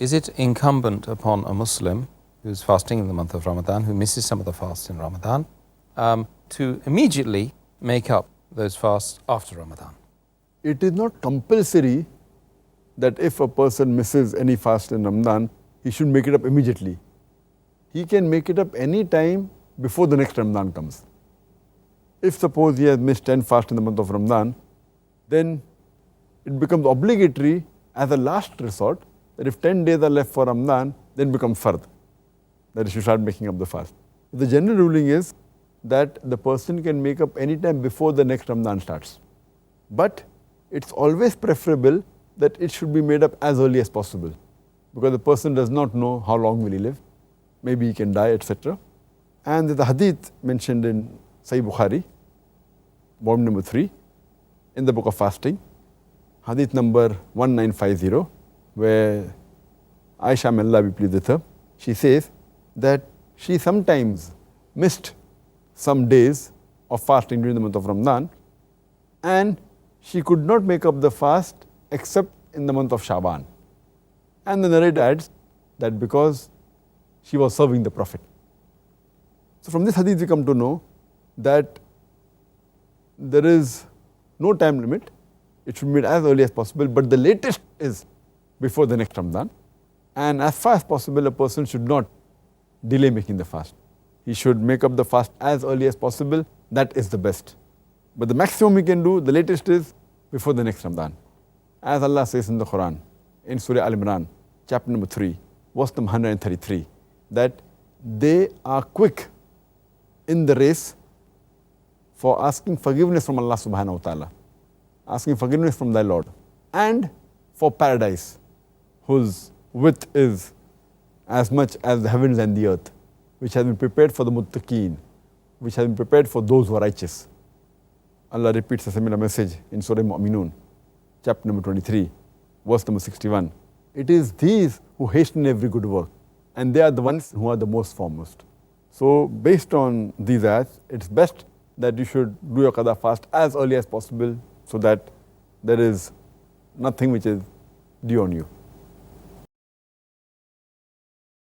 is it incumbent upon a Muslim who's fasting in the month of Ramadan, who misses some of the fasts in Ramadan, to immediately make up those fasts after Ramadan? It is not compulsory that if a person misses any fast in Ramadan, he should make it up immediately. He can make it up any time before the next Ramadan comes. If suppose he has missed 10 fasts in the month of Ramadan, then it becomes obligatory as a last resort that if 10 days are left for Ramadan, then it becomes fard, that he should start making up the fast. The general ruling is that the person can make up any time before the next Ramadan starts. But it's always preferable that it should be made up as early as possible, because the person does not know how long will he live. Maybe he can die, etc. And the hadith mentioned in Sahih Bukhari, volume number 3, in the book of fasting, hadith number 1950, where Aisha, may Allah be pleased with her, she says that she sometimes missed some days of fasting during the month of Ramadan, and she could not make up the fast except in the month of Shaban. And the narrator adds that because she was serving the Prophet. So from this hadith we come to know that there is no time limit. It should be made as early as possible, but the latest is before the next Ramadan. And as far as possible, a person should not delay making the fast. He should make up the fast as early as possible. That is the best. But the maximum he can do, the latest is before the next Ramadan. As Allah says in the Quran, in Surah Al-Imran, chapter number 3, verse number 133, that they are quick in the race for asking forgiveness from Allah subhanahu wa ta'ala, asking forgiveness from thy Lord, and for paradise, whose width is as much as the heavens and the earth, which has been prepared for the muttaqeen, which has been prepared for those who are righteous. Allah repeats a similar message in Surah Mu'minun, chapter number 23, verse number 61. It is these who hasten every good work, and they are the ones who are the most foremost. So based on these ayats, it's best that you should do your qada fast as early as possible, so that there is nothing which is due on you.